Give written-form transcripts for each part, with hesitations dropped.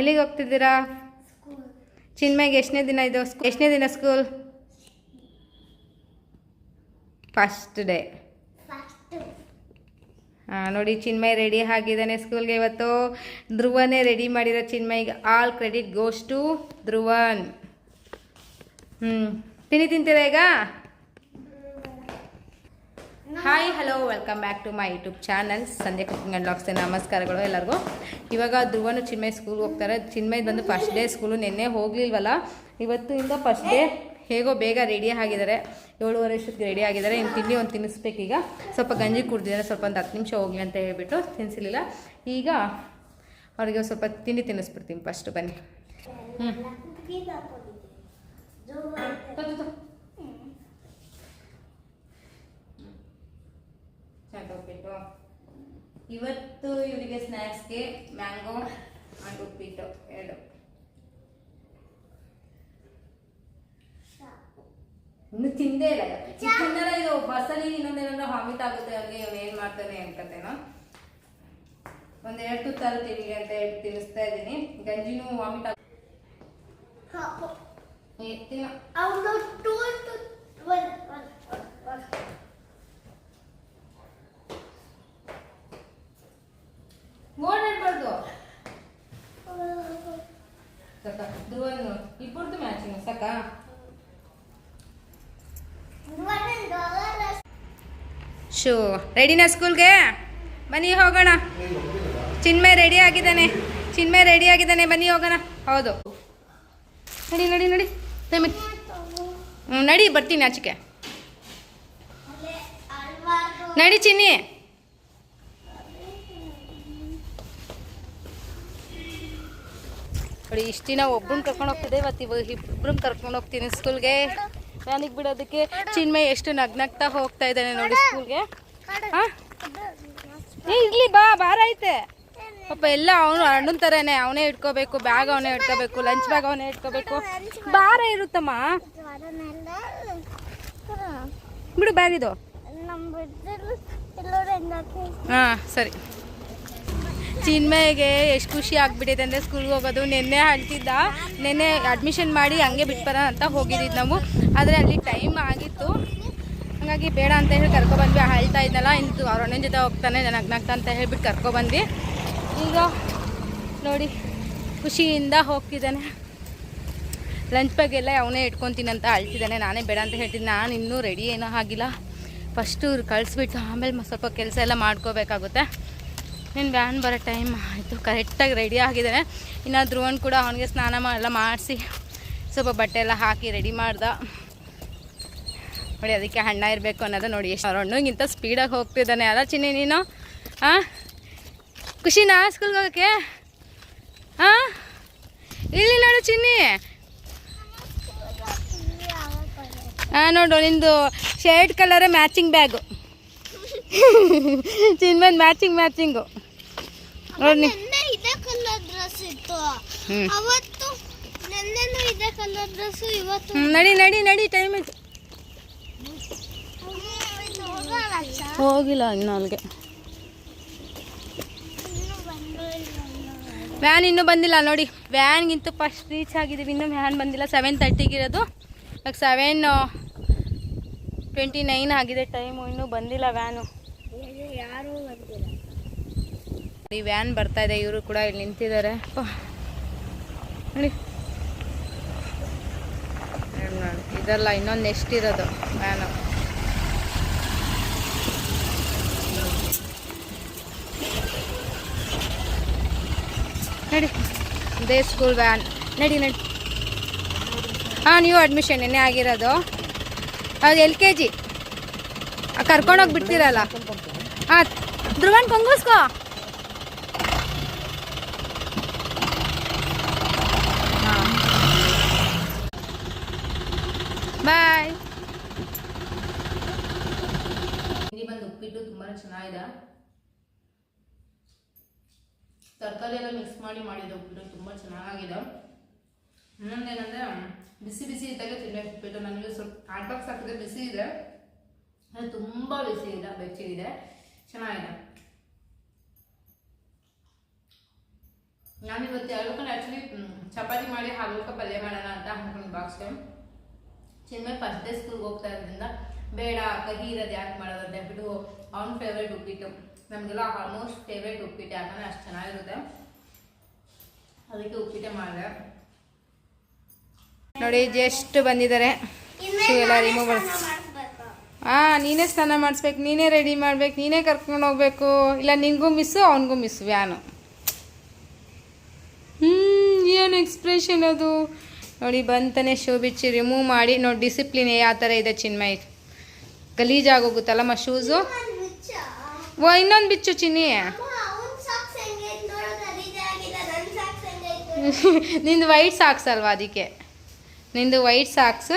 ಎಲ್ಲಿಗೆ ಹೋಗ್ತಿದ್ದೀರಾ? ಚಿನ್ಮಯ್ಗೆ ಎಷ್ಟನೇ ದಿನ ಇದು? ಎಷ್ಟನೇ ದಿನ ಸ್ಕೂಲ್? First day. ನೋಡಿ ಚಿನ್ಮಯ್ ರೆಡಿ ಆಗಿದ್ದಾನೆ ಸ್ಕೂಲ್ಗೆ ಇವತ್ತು. ಧ್ರುವನೇ ರೆಡಿ ಮಾಡಿರೋ ಚಿನ್ಮಯ್ಗೆ. All credit goes to Dhruvan. ತಿಂತೀರಾ ಈಗ? Hi hello welcome back to my YouTube channel Sandhya cooking and vlogs. ನಮಸ್ಕಾರಗಳು ಎಲ್ಲರಿಗೂ. ಇವಾಗ ಧ್ರುವನು ಚಿನ್ಮಯ್ ಸ್ಕೂಲ್ಗೆ ಹೋಗ್ತಾರೆ. ಚಿನ್ಮಯ್ ಬಂದು ಫಸ್ಟ್ ಡೇ ಸ್ಕೂಲು. ನಿನ್ನೆ ಹೋಗಲಿಲ್ವಲ್ಲ, ಇವತ್ತಿಂದ ಫಸ್ಟ್ ಡೇ. ಹೇಗೋ ಬೇಗ ರೆಡಿ ಆಗಿದ್ದಾರೆ, 7:30 ಅಷ್ಟೊತ್ತಿಗೆ ರೆಡಿ ಆಗಿದ್ದಾರೆ. ಇನ್ನು ತಿಂಡಿ ಒಂದು ತಿನ್ನಿಸ್ಬೇಕೀಗ. ಸ್ವಲ್ಪ ಗಂಜಿ ಕುಡ್ದಿದ್ದಾರೆ, ಸ್ವಲ್ಪ ಒಂದು 10 ನಿಮಿಷ ಹೋಗಲಿ ಅಂತ ಹೇಳ್ಬಿಟ್ಟು ತಿನ್ನಿಸಲಿಲ್ಲ. ಈಗ ಅವ್ರಿಗೆ ಸ್ವಲ್ಪ ತಿಂಡಿ ತಿನ್ನಿಸ್ಬಿಡ್ತೀನಿ ಫಸ್ಟು. ಬನ್ನಿ. ಉಪ್ಪಿಟ್ಟು ಇವತ್ತು ಇವರಿಗೆ ಸ್ನ್ಯಾಕ್ಸ್ಗೆ ಮ್ಯಾಂಗೋ ಆ್ಯಂಡ್ ಉಪ್ಪಿಟ್ಟು ಎರಡು. ಇನ್ನು ತಿಂದೇ ಇಲ್ಲ. ಚಿಕ್ಕಂದರ ಇದು ಬಸ್ಸಲ್ಲಿ ಇನ್ನೊಂದೇನಾದ್ರೂ ಹಾಮಿಟ್ ಆಗುತ್ತೆ ಅವ್ರಿಗೆ. ಅವ್ನು ಏನು ಮಾಡ್ತಾನೆ ಅನ್ಕತ್ತೇನೋ. ಒಂದೆರಡು ತುತ್ತಾರು ತಿನ್ನಿಗೆ ಅಂತ ಹೇಳಿ ತಿನ್ನಿಸ್ತಾ ಇದ್ದೀನಿ. ಗಂಜಿನೂ ವಾಮಿಟ್ ಆಗ ಓಡಾಡ್ಬಾರ್ದು. ಸಾಕ ಧ್ರುವನು ಇಬ್ಬರದು ಮ್ಯಾಚಿಂಗ್ ಸಾಕ. ಶೂ ರೆಡಿನಾ ಸ್ಕೂಲ್ಗೆ? ಬನ್ನಿ ಹೋಗೋಣ. ಚಿನ್ಮಯ್ ರೆಡಿ ಆಗಿದ್ದಾನೆ. ಚಿನ್ಮಯ್ ರೆಡಿ ಆಗಿದ್ದಾನೆ, ಬನ್ನಿ ಹೋಗೋಣ. ಹೌದು ನಡಿ ನಡಿ ನಡಿ ನಡಿ, ಬರ್ತೀನಿ ಆಚೆಗೆ. ನಡಿ ಚಿನ್ನಿ. ನೋಡಿ ಇಷ್ಟು ದಿನ ಒಬ್ಬರನ್ನ ಕರ್ಕೊಂಡು ಹೋಗ್ತಿದ್ದೆ, ಇವತ್ತು ಇಬ್ಬರನ್ನ ಕರ್ಕೊಂಡು ಹೋಗ್ತೀನಿ ಸ್ಕೂಲ್ಗೆ. ವ್ಯಾನಿಗೆ ಬಿಡೋದಕ್ಕೆ. ಚಿನ್ಮಯ್ ಎಷ್ಟು ನಗ್ನಗ್ತಾ ಹೋಗ್ತಾ ಇದ್ದಾನೆ ನೋಡಿ ಸ್ಕೂಲ್ಗೆ. ಹಾಂ ಇರ್ಲಿ ಬಾ, ಬಾರ ಐತೆ ಪಾಪ. ಎಲ್ಲ ಅವನು ಅಣ್ಣನ ಥರನೇ, ಅವನೇ ಇಟ್ಕೋಬೇಕು, ಬ್ಯಾಗ್ ಅವನೇ ಇಟ್ಕೋಬೇಕು, ಲಂಚ್ ಬ್ಯಾಗ್ ಅವನೇ ಇಟ್ಕೋಬೇಕು. ಭಾರ ಇರುತ್ತಮ್ಮ. ಬಿಡು ಬ್ಯಾಗ್ ಇದು. ಹಾಂ ಸರಿ. ಚಿನ್ಮಯ್ಗೆ ಎಷ್ಟು ಖುಷಿ ಆಗ್ಬಿಟ್ಟಿದೆ ಅಂದರೆ ಸ್ಕೂಲ್ಗೆ ಹೋಗೋದು. ನಿನ್ನೆ ಅಳ್ತಿದ್ದ. ನಿನ್ನೆ ಅಡ್ಮಿಷನ್ ಮಾಡಿ ಹಂಗೆ ಬಿಟ್ಬರೋಣ ಅಂತ ಹೋಗಿದ್ದಿದ್ದು ನಾವು. ಆದರೆ ಅಲ್ಲಿ ಟೈಮ್ ಆಗಿತ್ತು, ಹಾಗಾಗಿ ಬೇಡ ಅಂತ ಹೇಳಿ ಕರ್ಕೊಬಂದ್ವಿ. ಅಳ್ತಾ ಇದ್ದಲ್ಲ, ಇಂದು ಅವ್ರ ಅಣ್ಣನ ಜೊತೆ ಹೋಗ್ತಾನೆ ನಗ್ನಾಗ್ತಾ ಅಂತ ಹೇಳ್ಬಿಟ್ಟು ಕರ್ಕೊಬಂದ್ವಿ. ಈಗ ನೋಡಿ ಖುಷಿಯಿಂದ ಹೋಗ್ತಿದ್ದಾನೆ. ಲಂಚ್ ಬ್ಯಾಗ್ ಎಲ್ಲ ಅವನೇ ಇಟ್ಕೊತೀನಿ ಅಂತ ಅಳ್ತಿದ್ದಾನೆ. ನಾನೇ ಬೇಡ ಅಂತ ಹೇಳ್ತೀನಿ. ನಾನು ಇನ್ನೂ ರೆಡಿ ಏನೂ ಆಗಿಲ್ಲ. ಫಸ್ಟು ಕಳಿಸ್ಬಿಟ್ಟು ಆಮೇಲೆ ಸ್ವಲ್ಪ ಕೆಲಸ ಎಲ್ಲ ಮಾಡ್ಕೋಬೇಕಾಗುತ್ತೆ. ಇನ್ನು ವ್ಯಾನ್ ಬರೋ ಟೈಮ್ ಆಯಿತು. ಕರೆಕ್ಟಾಗಿ ರೆಡಿ ಆಗಿದ್ದಾನೆ. ಇನ್ನು ಧ್ರುವನ್ ಕೂಡ ಅವನಿಗೆ ಸ್ನಾನ ಎಲ್ಲ ಮಾಡಿಸಿ ಸ್ವಲ್ಪ ಬಟ್ಟೆ ಎಲ್ಲ ಹಾಕಿ ರೆಡಿ ಮಾಡ್ದ ನೋಡಿ. ಅದಕ್ಕೆ ಅಣ್ಣ ಇರಬೇಕು ಅನ್ನೋದು ನೋಡಿ. ಎಷ್ಟು ಅವ್ರ ಅಣ್ಣಗಿಂತ ಸ್ಪೀಡಾಗಿ ಹೋಗ್ತಿದ್ದಾನೆ ಅಲ್ಲ ಚಿನ್ನಿ ನೀನು? ಹಾಂ ಖುಷಿನಾ ಸ್ಕೂಲ್ಗೆ ಹೋಗೋಕ್ಕೆ? ಹಾಂ ಇಲ್ಲಿ ನೋಡು ಚಿನ್ನಿ. ಹಾಂ ನೋಡು ನಿಂದು ಶರ್ಟ್ ಕಲರೇ ಮ್ಯಾಚಿಂಗ್ ಬ್ಯಾಗು. ಚಿನ್ಮಯ್ ಮ್ಯಾಚಿಂಗು ನೋಡಿ. ನಡಿ ನಡಿ ನಡಿ, ಟೈಮ್ ಆಯ್ತು. ಹೋಗಿಲ್ಲ ಇನ್ನು ಅಲ್ಲಿಗೆ. ವ್ಯಾನ್ ಇನ್ನೂ ಬಂದಿಲ್ಲ ನೋಡಿ. ವ್ಯಾನ್ಗಿಂತ ಫಸ್ಟ್ ರೀಚ್ ಆಗಿದ್ದೀವಿ, ಇನ್ನೂ ವ್ಯಾನ್ ಬಂದಿಲ್ಲ. 7:30 ಇರೋದು. ಇವಾಗ 7:29 ಆಗಿದೆ ಟೈಮು. ಇನ್ನೂ ಬಂದಿಲ್ಲ ವ್ಯಾನು. ಯಾರೂ ಬಂದಿಲ್ಲ. ಈ ವ್ಯಾನ್ ಬರ್ತಾ ಇದೆ. ಇವರು ಕೂಡ ಇಲ್ಲಿ ನಿಂತಿದ್ದಾರೆ ನೋಡಿ. ಇದೆಲ್ಲ ಇನ್ನೊಂದು ನೆಕ್ಸ್ಟ್ ಇರೋದು ವ್ಯಾನು. ನಡಿ ಇದೇ ಸ್ಕೂಲ್ ವ್ಯಾನ್. ನಡಿ ನಡಿ. ಹಾಂ ನ್ಯೂ ಅಡ್ಮಿಷನ್ ನೆನ್ನೆ ಆಗಿರೋದು. ಅದು LKG. ಕರ್ಕೊಂಡೋಗಿ ಬಿಡ್ತೀರಲ್ಲ. ಹಾಂ ಧ್ರುವನ್ ಕೊಂಗುಸ್ಕೋ. ಹಾಂ ಬಾಯ್. ಇಲ್ಲಿ ಬಂದು ಉಪ್ಪಿಟ್ಟು ತುಂಬ ಚೆನ್ನಾಗಿದೆ. ತರಕಾರಿ ಎಲ್ಲ ಮಿಕ್ಸ್ ಮಾಡಿದ್ದು ಉಪ್ಪಿಟ್ಟು ತುಂಬ ಚೆನ್ನಾಗಿದೆ. ಇನ್ನೊಂದೇನಂದರೆ ಬಿಸಿ ಬಿಸಿ ಇದ್ದಾಗ ತಿನ್ನಬೇಕು ಉಪ್ಪಿಟ್ಟು. ನನಗೆ ಸ್ವಲ್ಪ ಹಾಟ್ ಬಾಕ್ಸ್ ಹಾಕಿದ್ರೆ ಬಿಸಿ ಇದೆ, ಅದು ತುಂಬ ಬಿಸಿ ಇದೆ, ಬೆಚ್ಚಗಿದೆ, ಚೆನ್ನಾಗಿದೆ. ನಾನು ಇವತ್ತು ಹೇಳ್ಬೇಕಂದ್ರೆ ಆ್ಯಕ್ಚುಲಿ ಚಪಾತಿ ಮಾಡಿ ಹಾಗಲಕಾಯಿ ಪಲ್ಯ ಮಾಡೋಣ ಅಂತ ಅನ್ಕೊಂಡು ಬಾಕ್ಸ್ಗೆ. ಚಿನ್ಮಯ್ ಫಸ್ಟ್ ಡೇ ಸ್ಕೂಲ್ಗೆ ಹೋಗ್ತಾ ಇರೋದ್ರಿಂದ ಬೇಡ ಕಹಿ ಇರೋದು ಯಾಕೆ ಮಾಡೋದು ಅಂತ ಹೇಳ್ಬಿಟ್ಟು ಅವ್ನ ಫೇವ್ರೇಟ್ ಉಪ್ಪಿಟ್ಟು, ನಮಗೆಲ್ಲ ಆಲ್ಮೋಸ್ಟ್ ಫೇವ್ರೇಟ್ ಉಪ್ಪಿಟ್ಟು, ಯಾಕಂದರೆ ಅಷ್ಟು ಚೆನ್ನಾಗಿರುತ್ತೆ, ಅದಕ್ಕೆ ಉಪ್ಪಿಟ್ಟೆ ಮಾಡಿದೆ. ನೋಡಿ ಜಸ್ಟ್ ಬಂದಿದ್ದಾರೆ, ಶೂ ಎಲ್ಲ ರಿಮೂವ್ ನೀನೇ ಸ್ನಾನ ಮಾಡಿಸ್ಬೇಕು, ನೀನೇ ರೆಡಿ ಮಾಡ್ಬೇಕು, ನೀನೇ ಕರ್ಕೊಂಡು ಹೋಗ್ಬೇಕು, ಇಲ್ಲ ನಿನಗೂ ಮಿಸ್ಸು ಅವನಿಗೂ ಮಿಸ್ ವ್ಯಾನು. ಏನು ಎಕ್ಸ್ಪ್ರೆಷನ್ ಅದು ನೋಡಿ. ಬಂತಾನೆ ಶೂ ಬಿಚ್ಚಿ ರಿಮೂವ್ ಮಾಡಿ ನೋಡಿ. ಡಿಸಿಪ್ಲಿನ್ ಯಾವ ಥರ ಇದೆ ಚಿನ್ಮಯ್, ಗಲೀಜಾಗೋಗುತ್ತಲ್ಲಮ್ಮ ಶೂಸು. ಇನ್ನೊಂದು ಬಿಚ್ಚು ಚಿನ್ನಿ. ನಿಂದು ವೈಟ್ ಸಾಕ್ಸ್ ಅಲ್ವಾ, ಅದಕ್ಕೆ ನಿಂದು ವೈಟ್ ಸಾಕ್ಸ್.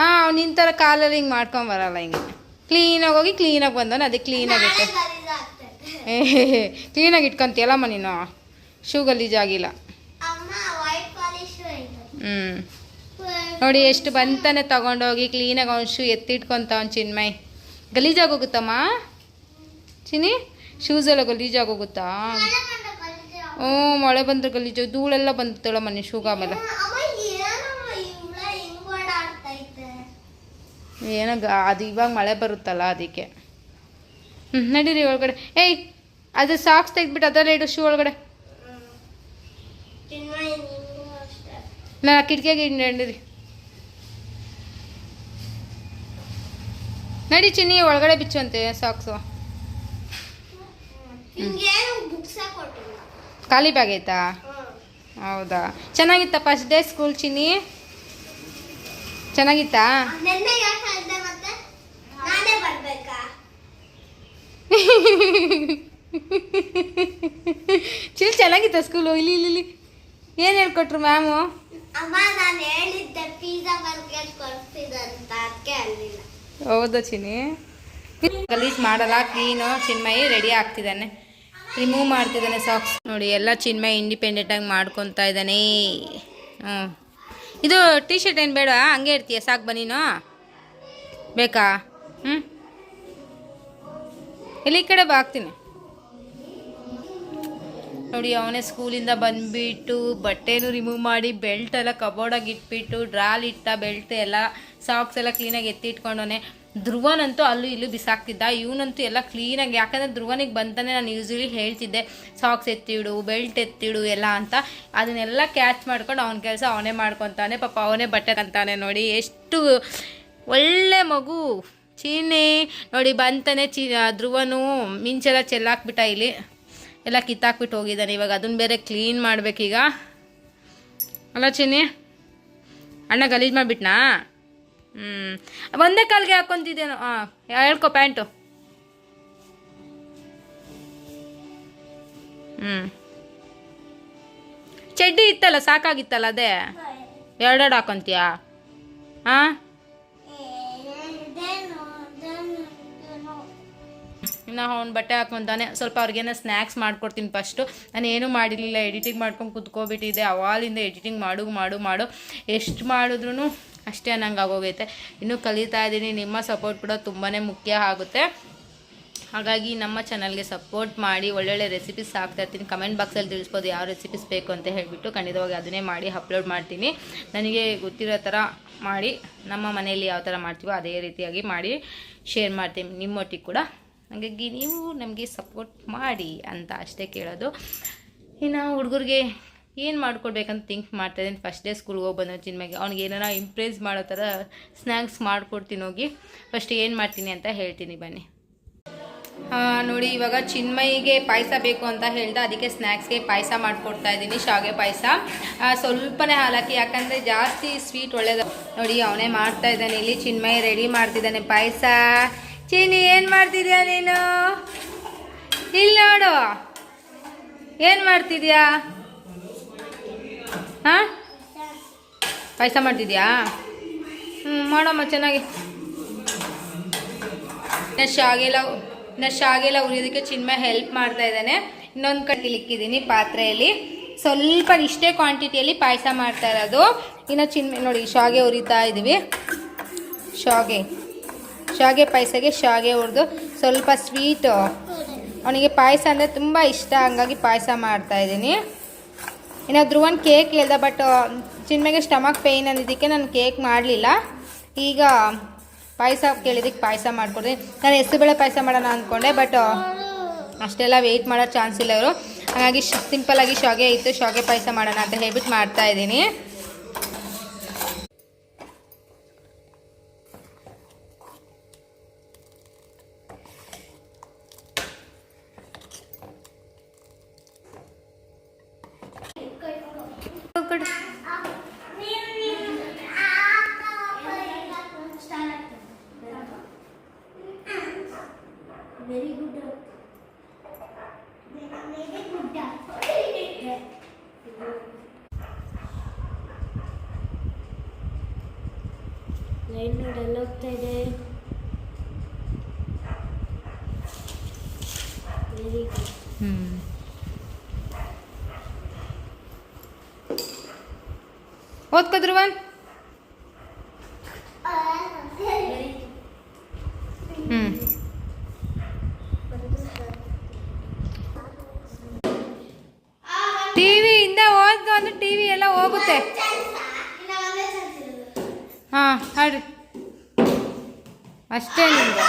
ಹಾಂ ನಿನ್ನ ಥರ ಕಾಲಲ್ಲಿ ಹಿಂಗೆ ಮಾಡ್ಕೊಂಬರಲ್ಲ, ಹಿಂಗೆ ಕ್ಲೀನಾಗಿ ಹೋಗಿ ಕ್ಲೀನಾಗಿ ಬಂದವನು, ಅದಕ್ಕೆ ಕ್ಲೀನಾಗೈತೆ. ಕ್ಲೀನಾಗಿ ಇಟ್ಕೊಂತೀಯಲ್ಲಮ್ಮ ನೀನು, ಶೂ ಗಲೀಜಾಗಿಲ್ಲ. ನೋಡಿ ಎಷ್ಟು ಬಂತಾನೆ ತಗೊಂಡೋಗಿ ಕ್ಲೀನಾಗಿ ಅವ್ನು ಶೂ ಎತ್ತಿಟ್ಕೊತಾವ್ನು ಚಿನ್ಮಯ್. ಗಲೀಜಾಗೋಗುತ್ತಮ್ಮ ಚಿನ್ನಿ, ಶೂಸ್ ಎಲ್ಲ ಗಲೀಜಾಗೋಗುತ್ತಾ? ಮಳೆ ಬಂದರೆ ಗಲೀಜು, ಧೂಳೆಲ್ಲ ಬಂದಿತ್ತಲ್ಲ ಮನೆ ಶೂಗ. ಆಮೇಲೆ ಏನೋ ಅದು ಇವಾಗ ಮಳೆ ಬರುತ್ತಲ್ಲ ಅದಕ್ಕೆ. ನಡೀರಿ ಒಳಗಡೆ. ಏಯ್ ಅದು ಸಾಕ್ಸ್ ತೆಗ್ದ್ಬಿಟ್ಟು ಅದರಲ್ಲೇ ಇಡು ಶೂ ಒಳಗಡೆ. ನಾ ಕಿಟಕಿಯಾಗಿ ನಡೀರಿ. ನಡಿ ಚಿನ್ನಿ ಒಳಗಡೆ ಬಿಚ್ಚುವಂತೆ ಸಾಕ್ಸು. ಖಾಲಿ ಬ್ಯಾಗ್ ಐತಾ? ಹೌದಾ, ಚೆನ್ನಾಗಿತ್ತಾ ಫಸ್ಟ್ ಡೇ ಸ್ಕೂಲ್ ಚಿನ್ನಿ? ಚೆನ್ನಾಗಿತ್ತಾ? ಚಿನ್ನಿ ಚೆನ್ನಾಗಿತ್ತಾ ಸ್ಕೂಲು? ಇಲ್ಲಿ ಇಲ್ಲಿ ಇಲ್ಲಿ ಏನು ಹೇಳ್ಕೊಟ್ರು ಮ್ಯಾಮು? ಹೌದಾ ಚಿನ್ನಿ? ಗಲೀಜ್ ಮಾಡಲ್ಲ, ಕ್ಲೀನು. ಚಿನ್ಮಯಿ ರೆಡಿ ಆಗ್ತಿದ್ದಾನೆ, ರಿಮೂವ್ ಮಾಡ್ತಿದ್ದಾನೆ ಸಾಕ್ಸ್. ನೋಡಿ ಎಲ್ಲ ಚಿನ್ಮಯ್ ಇಂಡಿಪೆಂಡೆಂಟಾಗಿ ಮಾಡ್ಕೊತಾ ಇದ್ದಾನೆ. ಇದು ಟೀ ಶರ್ಟ್ ಏನು ಬೇಡ, ಹಂಗೆ ಇರ್ತೀಯ ಸಾಕು ಬನ್ನೀನು ಬೇಕಾ? ಇಲ್ಲಿ ಈ ಕಡೆ ಬಾ ಹಾಕ್ತೀನಿ. ನೋಡಿ ಅವನೇ ಸ್ಕೂಲಿಂದ ಬಂದುಬಿಟ್ಟು ಬಟ್ಟೆನೂ ರಿಮೂವ್ ಮಾಡಿ ಬೆಲ್ಟ್ ಎಲ್ಲ ಕಬೋರ್ಡಾಗಿ ಇಟ್ಬಿಟ್ಟು ಡ್ರಾಲ್ ಇಟ್ಟ ಬೆಲ್ಟ್ ಎಲ್ಲ ಸಾಕ್ಸ್ ಎಲ್ಲ ಕ್ಲೀನಾಗಿ ಎತ್ತಿಟ್ಕೊಂಡವನೆ. ಧ್ರುವನಂತೂ ಅಲ್ಲೂ ಇಲ್ಲೂ ಬಿಸಾಕ್ತಿದ್ದ, ಇವನಂತೂ ಎಲ್ಲ ಕ್ಲೀನಾಗಿ. ಯಾಕಂದರೆ ಧ್ರುವನಿಗೆ ಬಂತಾನೆ ನಾನು ಯೂಸ್ವಲಿ ಹೇಳ್ತಿದ್ದೆ ಸಾಕ್ಸ್ ಎತ್ತಿಡು, ಬೆಲ್ಟ್ ಎತ್ತಿಡು ಎಲ್ಲ ಅಂತ. ಅದನ್ನೆಲ್ಲ ಕ್ಯಾಚ್ ಮಾಡ್ಕೊಂಡು ಅವನ ಕೆಲಸ ಅವನೇ ಮಾಡ್ಕೊತಾನೆ. ಪಾಪ ಅವನೇ ಬಟ್ಟೆ ಅಂತಾನೆ. ನೋಡಿ ಎಷ್ಟು ಒಳ್ಳೆ ಮಗು ಚೀನಿ. ನೋಡಿ ಬಂತಾನೆ ಧ್ರುವನು ಮಿಂಚೆಲ್ಲ ಚೆಲ್ಲಾಕ್ಬಿಟ್ಟ, ಇಲ್ಲಿ ಎಲ್ಲ ಕಿತ್ತಾಕ್ಬಿಟ್ಟು ಹೋಗಿದ್ದಾನೆ. ಇವಾಗ ಅದನ್ನ ಬೇರೆ ಕ್ಲೀನ್ ಮಾಡಬೇಕೀಗ ಅಲ್ಲ ಚಿನ್ನಿ? ಅಣ್ಣ ಗಲೀಜು ಮಾಡಿಬಿಟ್ನಾ? ಒಂದೇ ಕಾಲಿಗೆ ಹಾಕ್ಕೊಂತಿದ್ದೇನು? ಹೇಳ್ಕೊ ಪ್ಯಾಂಟು. ಚಡ್ಡಿ ಇತ್ತಲ್ಲ, ಸಾಕಾಗಿತ್ತಲ್ಲ, ಅದೇ ಎರಡೆರಡು ಹಾಕೊಂತೀಯಾ? ಹಾಂ ಇನ್ನು ಅವ್ನು ಬಟ್ಟೆ ಹಾಕ್ಕೊಂತಾನೆ. ಸ್ವಲ್ಪ ಅವ್ರಿಗೇನೋ ಸ್ನ್ಯಾಕ್ಸ್ ಮಾಡ್ಕೊಡ್ತೀನಿ ಫಸ್ಟು. ನಾನು ಏನೂ ಮಾಡಿರಲಿಲ್ಲ, ಎಡಿಟಿಂಗ್ ಮಾಡ್ಕೊಂಡು ಕುತ್ಕೊಬಿಟ್ಟಿದ್ದೆ. ಅವಾಲಿಂದ ಎಡಿಟಿಂಗ್ ಮಾಡು ಎಷ್ಟು ಮಾಡಿದ್ರೂ ಅಷ್ಟೇ ಅನ್ನಂಗೆ ಆಗೋಗೈತೆ. ಇನ್ನೂ ಕಲಿತಾ ಇದ್ದೀನಿ. ನಿಮ್ಮ ಸಪೋರ್ಟ್ ಕೂಡ ತುಂಬಾ ಮುಖ್ಯ ಆಗುತ್ತೆ. ಹಾಗಾಗಿ ನಮ್ಮ ಚಾನಲ್ಗೆ ಸಪೋರ್ಟ್ ಮಾಡಿ. ಒಳ್ಳೊಳ್ಳೆ ರೆಸಿಪೀಸ್ ಹಾಕ್ತಾಯಿರ್ತೀನಿ. ಕಮೆಂಟ್ ಬಾಕ್ಸಲ್ಲಿ ತಿಳಿಸ್ಬೋದು ಯಾವ ರೆಸಿಪೀಸ್ ಬೇಕು ಅಂತ ಹೇಳಿಬಿಟ್ಟು. ಖಂಡಿತವಾಗಿ ಅದನ್ನೇ ಮಾಡಿ ಅಪ್ಲೋಡ್ ಮಾಡ್ತೀನಿ. ನನಗೆ ಗೊತ್ತಿರೋ ಥರ ಮಾಡಿ, ನಮ್ಮ ಮನೆಯಲ್ಲಿ ಯಾವ ಥರ ಮಾಡ್ತೀವೋ ಅದೇ ರೀತಿಯಾಗಿ ಮಾಡಿ ಶೇರ್ ಮಾಡ್ತೀನಿ ನಿಮ್ಮೊಟ್ಟಿಗೆ ಕೂಡ. ಹಾಗಾಗಿ ನೀವು ನಮಗೆ ಸಪೋರ್ಟ್ ಮಾಡಿ ಅಂತ ಅಷ್ಟೇ ಕೇಳೋದು. ಇನ್ನು ಹುಡುಗರಿಗೆ ಏನು ಮಾಡ್ಕೊಡ್ಬೇಕಂತ ಥಿಂಕ್ ಮಾಡ್ತಾಯಿದ್ದೀನಿ. ಫಸ್ಟ್ ಡೇ ಸ್ಕೂಲ್ಗೆ ಹೋಗಿ ಬಂದು ಚಿನ್ಮಗೆ ಅವ್ನಿಗೆ ಏನಾರ ಇಂಪ್ರೆಸ್ ಮಾಡೋ ಥರ ಸ್ನ್ಯಾಕ್ಸ್ ಮಾಡಿಕೊಡ್ತೀನಿ. ಹೋಗಿ ಫಸ್ಟ್ ಏನು ಮಾಡ್ತೀನಿ ಅಂತ ಹೇಳ್ತೀನಿ ಬನ್ನಿ. ನೋಡಿ ಇವಾಗ ಚಿನ್ಮಯಿಗೆ ಪಾಯಸ ಬೇಕು ಅಂತ ಹೇಳ್ದೆ, ಅದಕ್ಕೆ ಸ್ನ್ಯಾಕ್ಸ್ಗೆ ಪಾಯಸ ಮಾಡಿಕೊಡ್ತಾ ಇದ್ದೀನಿ. ಶಾವಿಗೆ ಪಾಯಸ ಸ್ವಲ್ಪನೇ ಹಾಲಾಕಿ, ಯಾಕಂದರೆ ಜಾಸ್ತಿ ಸ್ವೀಟ್ ಒಳ್ಳೇದು. ನೋಡಿ ಅವನೇ ಮಾಡ್ತಾ ಇದ್ದಾನೆ ಇಲ್ಲಿ. ಚಿನ್ಮಯಿ ರೆಡಿ ಮಾಡ್ತಿದ್ದಾನೆ ಪಾಯಸ. ಚಿನ್ನಿ ಏನು ಮಾಡ್ತಿದ್ಯಾ ನೀನು? ಇಲ್ಲಿ ನೋಡು, ಏನು ಮಾಡ್ತಿದ್ಯಾ? ಹಾಂ ಪಾಯಸ ಮಾಡ್ತಿದ್ಯಾ? ಮಾಡಮ್ಮ ಚೆನ್ನಾಗಿ. ಶಾವಿಗೆಲ್ಲ ಉರಿಯೋದಕ್ಕೆ ಚಿನ್ಮಯ ಹೆಲ್ಪ್ ಮಾಡ್ತಾ ಇದ್ದಾನೆ. ಇನ್ನೊಂದು ಕಡೆ ಇಕ್ಕಿದ್ದೀನಿ ಪಾತ್ರೆಯಲ್ಲಿ. ಸ್ವಲ್ಪ ಇಷ್ಟೇ ಕ್ವಾಂಟಿಟಿಯಲ್ಲಿ ಪಾಯಸ ಮಾಡ್ತಾ ಇರೋದು. ಇನ್ನು ಚಿನ್ಮಯ ನೋಡಿ ಶಾವಿಗೆ ಉರಿತಾ ಇದ್ದೀವಿ. ಶಾವಿಗೆ ಪಾಯಸಕ್ಕೆ ಶಾವಿಗೆ ಹುರಿದು ಸ್ವಲ್ಪ ಸ್ವೀಟು ಅವನಿಗೆ ಪಾಯಸ ಅಂದರೆ ತುಂಬ ಇಷ್ಟ, ಹಂಗಾಗಿ ಪಾಯಸ ಮಾಡ್ತಾಯಿದ್ದೀನಿ. ಇನ್ನು ಧ್ರುವನ್ ಕೇಕ್ ಹೇಳ್ದ, ಬಟ್ ಚಿನ್ಮೆಗೆ ಸ್ಟಮಕ್ ಪೇಯ್ನ್ ಅಂದಿದ್ದಕ್ಕೆ ನಾನು ಕೇಕ್ ಮಾಡಲಿಲ್ಲ. ಈಗ ಪಾಯಸ ಕೇಳಿದ್ದಕ್ಕೆ ಪಾಯಸ ಮಾಡಿಕೊಡ್ತೀನಿ. ನಾನು ಹೆಸರುಬೇಳೆ ಪಾಯಸ ಮಾಡೋಣ ಅಂದ್ಕೊಂಡೆ, ಬಟ್ ಅಷ್ಟೆಲ್ಲ ವೆಯ್ಟ್ ಮಾಡೋ ಚಾನ್ಸ್ ಇಲ್ಲ ಇವರು. ಹಾಗಾಗಿ ಸಿಂಪಲ್ಲಾಗಿ ಶಾವಿಗೆ ಇತ್ತು, ಶಾವಿಗೆ ಪಾಯಸ ಮಾಡೋಣ ಅಂತ ಹೇಳ್ಬಿಟ್ಟು ಮಾಡ್ತಾಯಿದ್ದೀನಿ. Very good. ಲೈನ್ ನೋಡಿ ಎಲ್ಲ ಹೋಗ್ತಾ ಇದೆ. Very good. ಓದ್ಕೋ ಧ್ರುವನ್. ಟಿವಿಯಿಂದ ಓದ್ಕೊ ಅಂದ್ರೆ ಟಿವಿ ಎಲ್ಲ ಹೋಗುತ್ತೆ. ಹಾಂ ಹಾಡ್ರಿ ಅಷ್ಟೇ ನಿಮ್ದು.